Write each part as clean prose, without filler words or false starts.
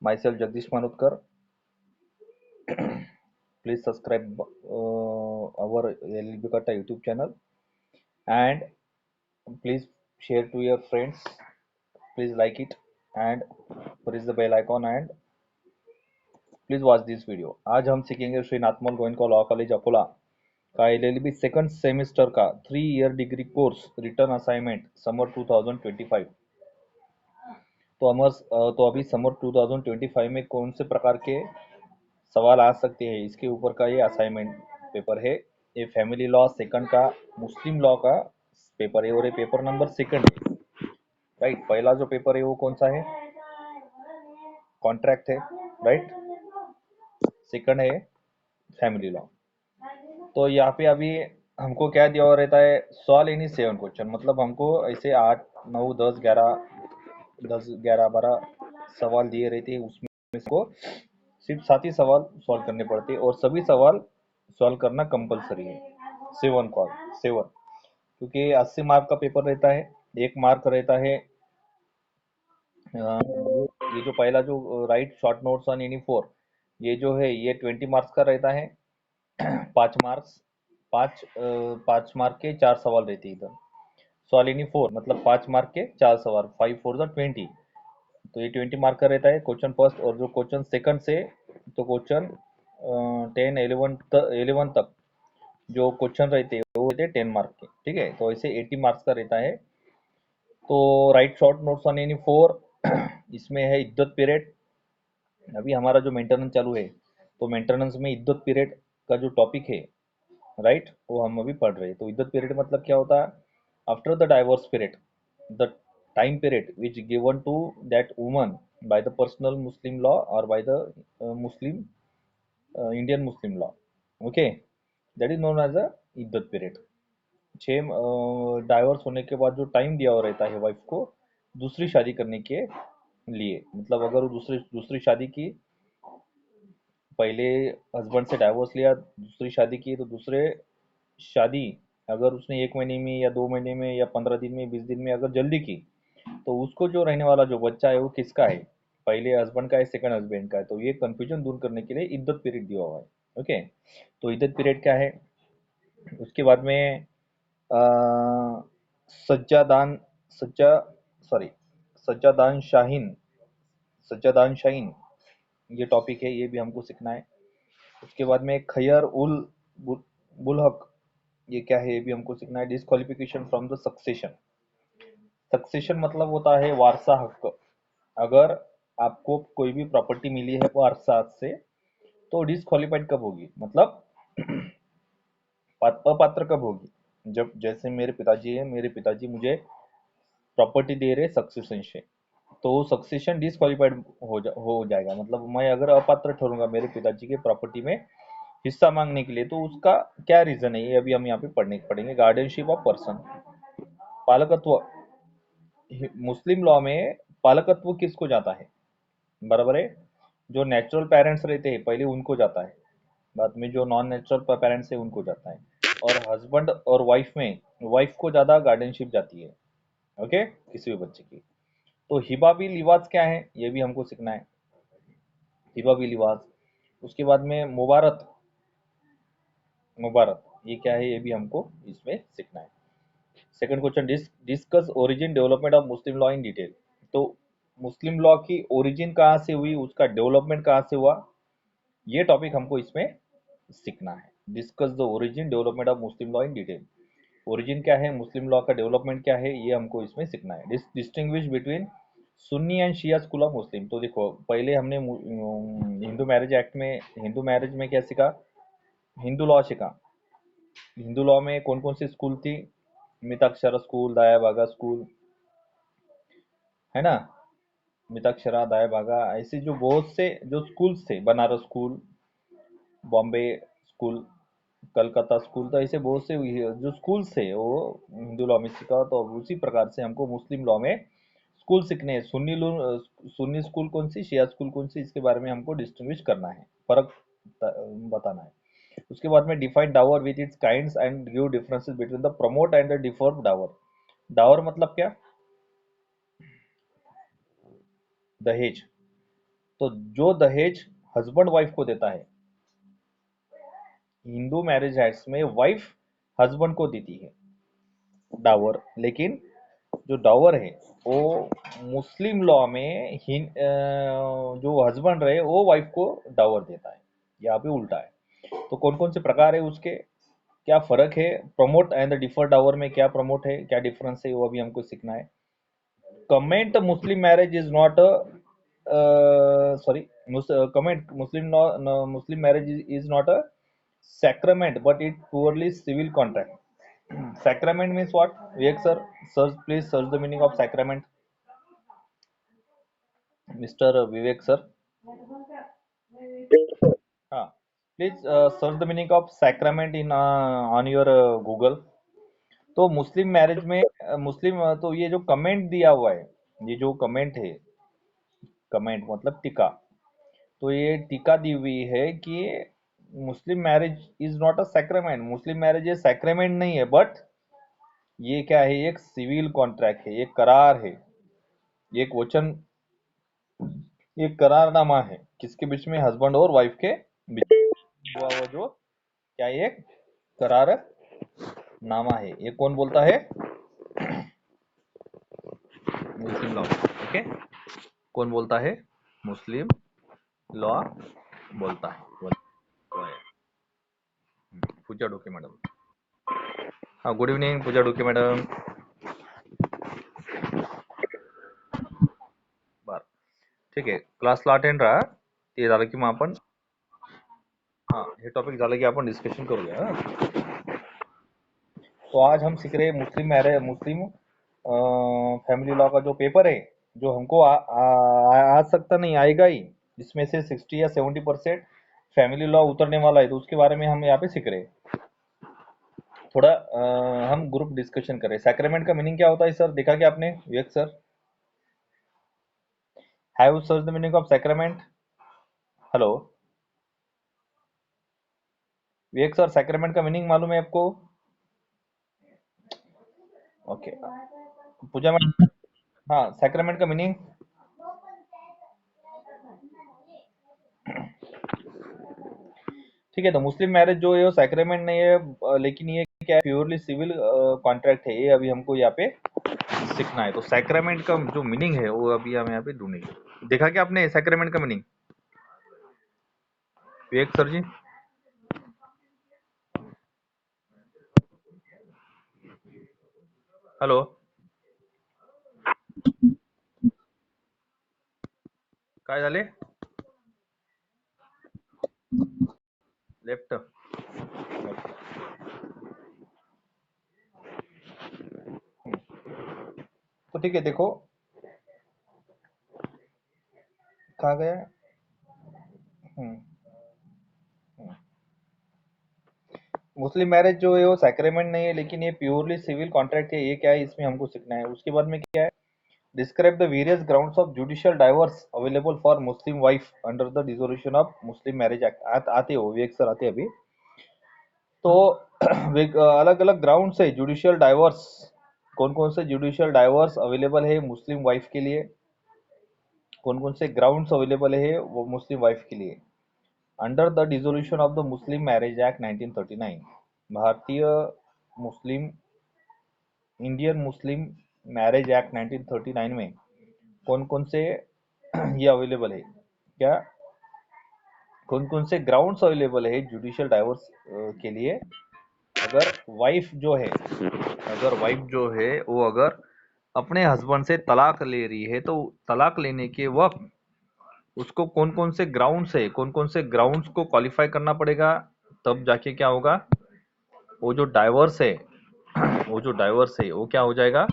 myself Jagdish Manotkar. Please subscribe our LLB Katta YouTube channel and please share to your friends. Please like it and press the bell icon and please watch this video. आज हम सीखेंगे Shri Nathmal Goenka law college Akola का LLB second semester का 3 year degree course return assignment summer 2025। तो अभी summer 2025 में कौन से प्रकार के सवाल आ सकते हैं इसके ऊपर का ये असाइनमेंट पेपर है। ये फैमिली लॉ सेकंड का मुस्लिम लॉ का पेपर है और ये पेपर नंबर सेकंड है। राइट, पहला जो पेपर है वो कौन सा है? कॉन्ट्रैक्ट है। राइट, सेकंड है फैमिली लॉ। तो यहाँ पे अभी हमको क्या दिया हुआ रहता है? सॉल्व एनी 7 क्वेश्चन, मतलब हमको ऐसे 8 9 10 11 12 सवाल दिए रहते हैं, उसमें को सिर्फ 7 ही सवाल सॉल्व करने पड़ते हैं और सभी सवाल सॉल्व करना कंपलसरी है। 7 क्योंकि 80 मार्क का पेपर रहता है। 1 मार्क रहता है ये जो पहला जो right short notes on any 4, ये जो है ये 20 मार्क्स का रहता है। 5 मार्क्स 5 मार्क के 4 सवाल रहते हैं इधर। सॉल्व एनी 4 मतलब 5 मार्क के 4 सवाल, 5 4 20, तो ये 20 मार्क का रहता है क्वेश्चन फर्स्ट। और जो क्वेश्चन सेकंड से तो क्वेश्चन 10 11 तक जो क्वेश्चन रहते हैं वो रहते हैं 10 मार्क के। ठीक है, तो ऐसे 80 मार्क्स का रहता है। तो right short notes on any 4 इसमें है इद्दत पीरियड। अभी हमारा जो मेंटेनेंस चालू है तो मेंटेनेंस में इद्दत पीरियड का जो टॉपिक है, राइट, वो हम अभी पढ़ रहे हैं। तो इद्दत पीरियड मतलब क्या होता है? After the divorce period, the time period which given to that woman by the personal Muslim law or by the Muslim Indian Muslim law, okay, that is known as a iddat period। 6 divorce होने के बाद जो time दिया हुआ रहता है wife को दूसरी शादी करने के लिए, मतलब अगर वो दूसरी शादी की, पहले हस्बैंड से डाइवोर्स लिया, दूसरी शादी की, तो दूसरे शादी अगर उसने 1 महीने में या 2 महीने में या 15 दिन में 20 दिन में अगर जल्दी की, तो उसको जो रहने वाला जो बच्चा है वो किसका है? पहले हस्बैंड का है, सेकंड हस्बैंड का है। तो ये कंफ्यूजन दूर करने के लिए इद्दत पीरियड दिया हुआ है। ओके, तो इद्दत पीरियड क्या है? उसके बाद में अ, सज्जादान सज्जा सॉरी सज्जादान शाहीन सज्जादान शाहीन ये टॉपिक है, ये भी हमको सीखना है। उसके बाद में खैर उल बुलहक, ये क्या है ये भी हमको सीखना है। Disqualification from the succession. Succession मतलब होता है वारसा हक। अगर आपको कोई भी प्रॉपर्टी मिली है वारसा से तो डिस्क्वालिफाइड कब होगी, मतलब अपात्र कब होगी? जब जैसे मेरे पिताजी है, मेरे पिताजी मुझे प्रॉपर्टी दे रहे सक्सेशन से, तो सक्सेशन डिस्क्वालिफाइड हो जाएगा। मतलब मैं अगर अपात्र ठहरूंगा मेरे पिताजी के प्रॉपर्टी में हिस्सा मांगने के लिए, तो उसका क्या रीजन है ये अभी हम यहाँ पे पढ़ेंगे। गार्डियनशिप ऑफ पर्सन, पालकत्व। मुस्लिम लॉ में पालकत्व किसको जाता है? बराबर है, जो नेचुरल पेरेंट्स रहते हैं पहले उनको जाता है, बाद में जो नॉन नेचुरल पेरेंट्स है उनको जाता है। और हस्बैंड और वाइफ में वाइफ को ज्यादा गार्डियनशिप जाती है। ओके, किसी भी बच्चे की। तो हिबा भी लिवाज क्या है ये भी हमको सीखना है। हिबा भी लिवाज। उसके बाद में मुबारत, मुबारत ये क्या है ये भी हमको इसमें सीखना है। Second question, discuss origin development of Muslim law in detail. तो मुस्लिम लॉ की ओरिजिन कहाँ से हुई, उसका डेवलपमेंट कहाँ से हुआ, ये टॉपिक हमको इसमें सीखना है। Discuss the origin development of Muslim law in detail. Origin क्या है, मुस्लिम लॉ का डेवलपमेंट क्या है, ये हमको इसमें सीखना है। Distinguish between Sunni and Shia school of Muslim. तो देखो पहले हमने हिंदू मैरिज एक्ट में, हिंदू मैरिज में क्या सीखा? हिंदू लॉ सीखा। हिंदू लॉ में कौन कौन सी स्कूल थी? मिताक्षरा स्कूल, दाया भागा स्कूल, है ना, मिताक्षरा, दाया भागा, ऐसे जो बहुत से जो स्कूल्स थे, Banaras school, Bombay school, Calcutta school, तो ऐसे बहुत से जो स्कूल्स थे वो हिंदू लॉ में सीखा। तो उसी प्रकार से हमको मुस्लिम लॉ में स्कूल सीखने हैं। सुन्नी स्कूल कौन सी, शिया स्कूल कौन सी, इसके बारे में हमको डिस्टिंग्विश करना है, फर्क बताना है। उसके बाद में define dower with its kinds and give differences between the promote and the deferred dower. Dower मतलब क्या? दहेज। तो जो दहेज हस्बैंड वाइफ को देता है, हिंदू मैरिज एक्ट में वाइफ हस्बैंड को देती है डावर, लेकिन जो डावर है वो मुस्लिम लॉ में जो हस्बैंड रहे वो वाइफ को डावर देता है। यहाँ पे उल्टा है। तो कौन कौन से प्रकार है उसके, क्या फर्क है, प्रमोट एंड डिफर डावर में क्या प्रमोट है, क्या डिफरेंस है, वो अभी हमको सीखना है। Comment Muslim marriage is not sorry comment Muslim law, no, Muslim marriage is not a sacrament but it purely civil contract. Sacrament means what? Vivek sir, search please, search the meaning of sacrament. Mr. Vivek sir, हाँ, please search the meaning of sacrament in on your Google. तो मुस्लिम marriage में तो ये जो comment दिया हुआ है, ये जो कमेंट है, कमेंट मतलब टीका, तो ये टीका दी हुई है कि मुस्लिम marriage is not a sacrament, Muslim marriage ये सैक्रामेंट नहीं है, बट ये क्या है, एक सिविल कॉन्ट्रैक्ट है, एक करार है, एक वचन, एक करारनामा है, किसके बीच में, हस्बैंड और वाइफ के बीच हुआ हुआ जो क्या है, एक करार नामा है। ये कौन बोलता है? मुस्लिम लॉ। ओके, कौन बोलता है? मुस्लिम लॉ बोलता है। पूजा डोके मैडम, हाँ, गुड इव्हनिंग पूजा डोके मॅडम. बर, ठीक आहे, क्लासला अटेंड राहा. ते झालं की मग आपण, हाँ, हे टॉपिक झालं की आपण डिस्कशन करूया. तो आज हम सीख रहे हैं मुस्लिम मैरिज, मुस्लिम फैमिली लॉ का जो पेपर है, जो हमको आ सकता नहीं, आएगा ही, जिसमें से 60 या 70% फैमिली लॉ उतरने वाला है, तो उसके बारे में हम यहाँ पे सीख रहे हैं. थोड़ा हम ग्रुप डिस्कशन करें. सैक्रेमेंट का मीनिंग क्या होता है सर, देखा क्या आपने Vivek sir? Have search the meaning of sacrament. Hello Vivek sir, sacrament का मीनिंग मालूम है आपको? ओके, पूजा मैडम, हाँ, सैक्रेमेंट का मीनिंग. ठीक है, तो मुस्लिम मैरिज जो है वो सैक्रेमेंट नहीं है, लेकिन ये क्या है, प्योरली सिविल कॉन्ट्रैक्ट है, ये अभी हमको यहाँ पे सीखना है. तो सैक्रेमेंट का जो मीनिंग है वो अभी हम यहाँ पे ढूंढेंगे. देखा क्या आपने सैक्रेमेंट का मीनिंग विवेक सर जी? हेलो, काय झाले? लेफ्ट. तो ठीक है, देखो कहाँ गया है? हम्म, हम्म. मुस्लिम मैरिज जो है वो सैक्रेमेंट नहीं है, लेकिन ये प्योरली सिविल कॉन्ट्रैक्ट है. ये क्या है, इसमें हमको सीखना है. उसके बाद में क्या है, describe the various grounds of judicial diverse available for Muslim wife under the dissolution of Muslim marriage act. आते हो विवेक सर, आते अभी. तो अलग अलग ग्राउंड से जुडिशियल डाइवर्स, कौन कौन से जुडिशियल डाइवर्स अवेलेबल है मुस्लिम वाइफ के लिए, कौन कौन से ग्राउंड्स अवेलेबल है वो मुस्लिम वाइफ के लिए, under the dissolution of the Muslim marriage act 1939. भारतीय मुस्लिम, इंडियन मुस्लिम मैरिज एक्ट 1939 में कौन कौन से ये अवेलेबल है, क्या कौन कौन से ग्राउंड्स अवेलेबल है जुडिशियल डाइवोर्स के लिए, अगर वाइफ जो है, अगर वाइफ जो है वो अगर अपने हस्बैंड से तलाक ले रही है, तो तलाक लेने के वक्त उसको कौन कौन से ग्राउंड्स है, कौन कौन से ग्राउंड्स को क्वालिफाई करना पड़ेगा, तब जाके क्या होगा, वो जो डाइवर्स है, वो जो डाइवर्स है वो क्या हो जाएगा,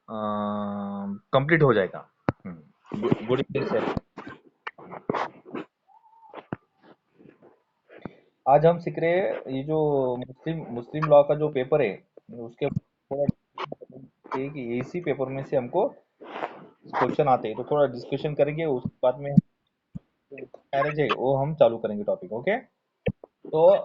कंप्लीट हो जाएगा. Good evening sir. आज हम सीख रहे हैं ये जो मुस्लिम मुस्लिम लॉ का जो पेपर है, उसके थोड़ा कि इसी पेपर में से हमको क्वेश्चन आते हैं, तो थोड़ा डिस्कशन करेंगे. उस बाद में मैरिज है वो हम चालू करेंगे टॉपिक. ओके, तो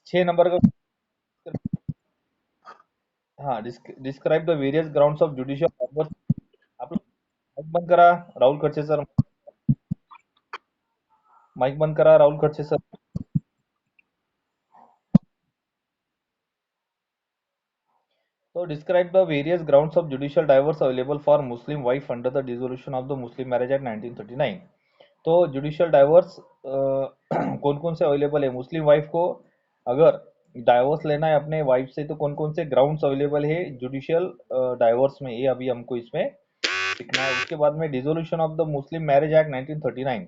6 नंबर का, हाँ, describe the various grounds of judicial. आप लोग बंद करा, राहुल खडसे सर. माइक बंद करा राहुल खड़से सर। तो describe the various grounds of judicial diverse available for Muslim wife under the dissolution of the Muslim marriage act 1939। तो जुडिशियल डाइवर्स कौन कौन से अवेलेबल है मुस्लिम वाइफ को, अगर डाइवोर्स लेना है अपने वाइफ से, तो कौन कौन से ग्राउंड्स अवेलेबल है जुडिशियल डाइवोर्स में, ये अभी हमको इसमें सीखना है। उसके बाद में dissolution of the Muslim marriage act 1939,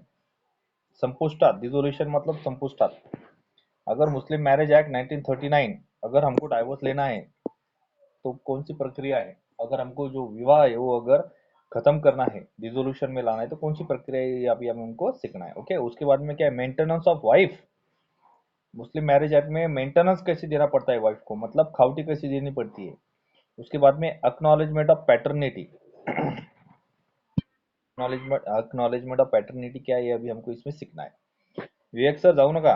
संपुष्टात, डिसोल्यूशन मतलब संपुष्टात। अगर मुस्लिम मैरिज एक्ट 1939 अगर हमको डाइवोर्स लेना है तो कौन सी प्रक्रिया है, अगर हमको जो विवाह है वो अगर खत्म करना है, डिसोल्यूशन में लाना है, तो कौन सी प्रक्रिया है, ये अभी हमें हमको सीखना है। ओके, उसके बाद में क्या है, maintenance of wife. Muslim marriage act में मेंटेनेंस कैसे देना पड़ता है वाइफ को, मतलब खाउटी कैसे देनी पड़ती है। उसके बाद में acknowledgement of paternity. Acknowledgement of paternity क्या है, ये अभी हमको इसमें सीखना है। विवेक सर जाऊ नका,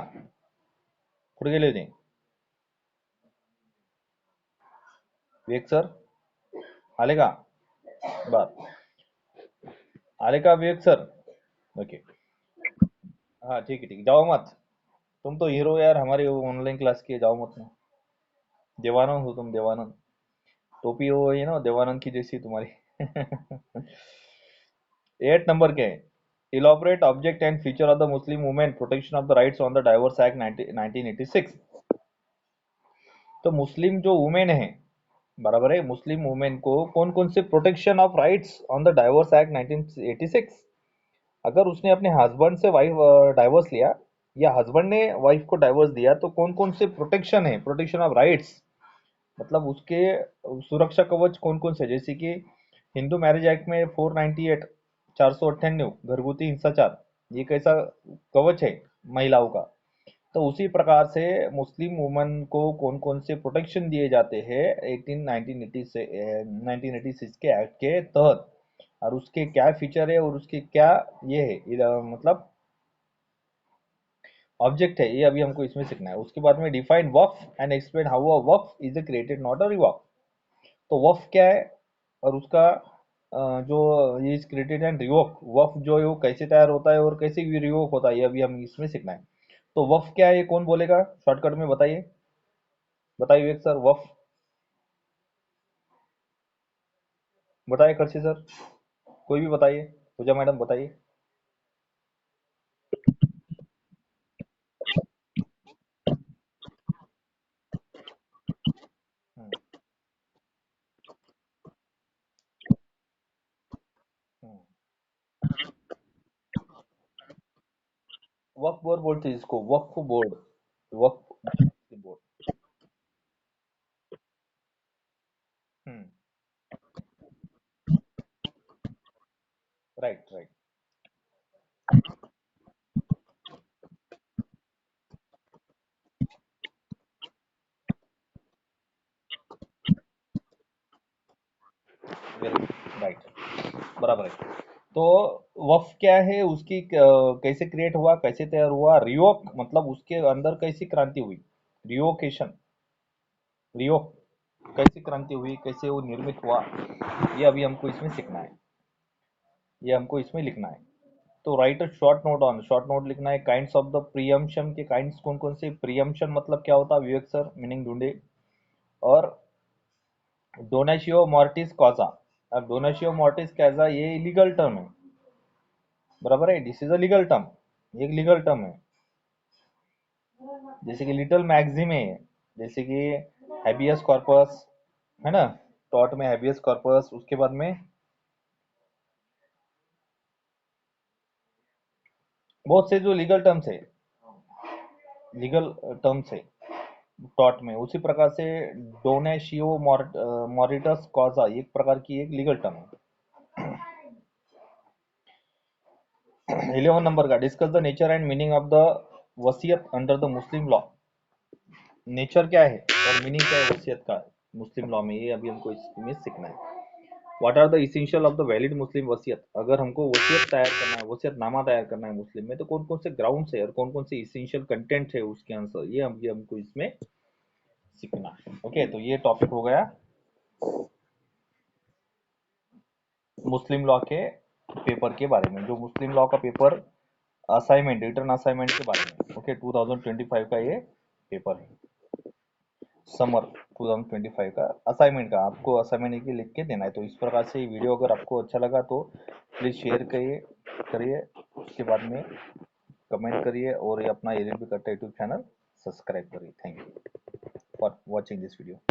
कुठे गेले होते विवेक सर, आले का? बर, आले का विवेक सर? ओके, हाँ ठीक है ठीक है, जाओ मत, तुम तो हीरो यार हमारे ऑनलाइन क्लास के, जाओ मत ना। देवानंद हो तुम, देवानंद, टोपी हो ये ना देवानंद की जैसी तुम्हारी। 8 नंबर के, elaborate object and feature of the Muslim women protection of the rights on the divorce act 1986। तो मुस्लिम जो वुमेन है, बराबर है, मुस्लिम वुमेन को कौन कौन से protection of rights on the divorce act 1986, अगर उसने अपने हस्बैंड से वाइफ डाइवोर्स लिया या हस्बैंड ने वाइफ को डाइवोर्स दिया, तो कौन कौन से प्रोटेक्शन है, प्रोटेक्शन ऑफ राइट्स, मतलब उसके सुरक्षा कवच कौन कौन से, जैसे कि हिंदू मैरिज एक्ट में 498, 498 घरगुती हिंसाचार, ये कैसा कवच है महिलाओं का। तो उसी प्रकार से मुस्लिम वुमन को कौन कौन से प्रोटेक्शन दिए जाते हैं 1980 से 1986 के एक्ट के तहत, और उसके क्या फीचर है और उसके क्या ये है, मतलब ऑब्जेक्ट है, ये अभी हमको इसमें सीखना है। उसके बाद में define Waqf and explain how a Waqf is created not a revoke. तो वक्फ क्या है और उसका जो ये इज क्रिएटेड एंड रिवोक, वक्फ जो है वो कैसे तैयार होता है और कैसे रिवोक होता है, ये अभी हम इसमें सीखना है। तो वक्फ क्या है, ये कौन बोलेगा शॉर्टकट में, बताइए, बताइए विवेक सर, वक्फ बताइए, खर्चे सर, कोई भी बताइए, पूजा मैडम बताइए। हम्म, हम्म। वक्फ बोर्ड बोलते हैं इसको, वक्फ बोर्ड, वक्फ बोर्ड। हम्म, राइट राइट। वेरी राइट, बराबर है। तो वफ क्या है, उसकी कैसे क्रिएट हुआ, कैसे तैयार हुआ, रियोक मतलब उसके अंदर कैसी क्रांति हुई, रियोकेशन, रियोक कैसी क्रांति हुई, कैसे वो निर्मित हुआ, ये अभी हमको इसमें सीखना है, ये हमको इसमें लिखना है। तो right a short note on, short note लिखना है। काइंड्स ऑफ द प्रियम्पशन के काइंड्स कौन कौन से, प्रियम्पशन मतलब क्या होता है विवेक सर, मीनिंग ढूंढे। और डोनेशियो मॉर्टिस कॉजा, अब डोनेशियो मॉर्टिस कॉजा ये लीगल टर्म है, बराबर है, this is a legal term, ये एक लीगल टर्म है। जैसे कि लिटिल मैक्सिम है, जैसे कि हैबियस कॉर्पस, है ना, टॉट में हैबियस कॉर्पस। उसके बाद में बहुत से जो लीगल टर्म्स है, लीगल टर्म्स है टॉट में, उसी प्रकार से डोनेशियो मॉरिटस कॉजा एक प्रकार की एक लीगल टर्म है। 11 नंबर का, discuss the nature and meaning of the वसीयत under the Muslim law. Nature क्या है और मीनिंग क्या है वसीयत का मुस्लिम लॉ में, ये अभी हमको इसमें सीखना है। What are the essential of the valid Muslim वसीयत, अगर हमको वसीयत तैयार करना है, वसीयतनामा तैयार करना है मुस्लिम में, तो कौन कौन से ग्राउंड्स है और कौन कौन से इसेंशियल कंटेंट है उसके आंसर, ये हमको इसमें सीखना है। ओके, तो ये टॉपिक हो गया मुस्लिम लॉ के पेपर के बारे में। जो मुस्लिम लॉ का पेपर असाइनमेंट, रिटर्न असाइनमेंट के बारे में। ओके, 2025 का ये पेपर है, समर 2025 का असाइनमेंट का। आपको असाइनमेंट की लिख के देना है। तो इस प्रकार से ये वीडियो अगर आपको अच्छा लगा तो प्लीज़ शेयर करिए, उसके बाद में कमेंट करिए, और ये अपना एलएलबी कट्टा यूट्यूब चैनल सब्सक्राइब करिए। Thank you for watching this video.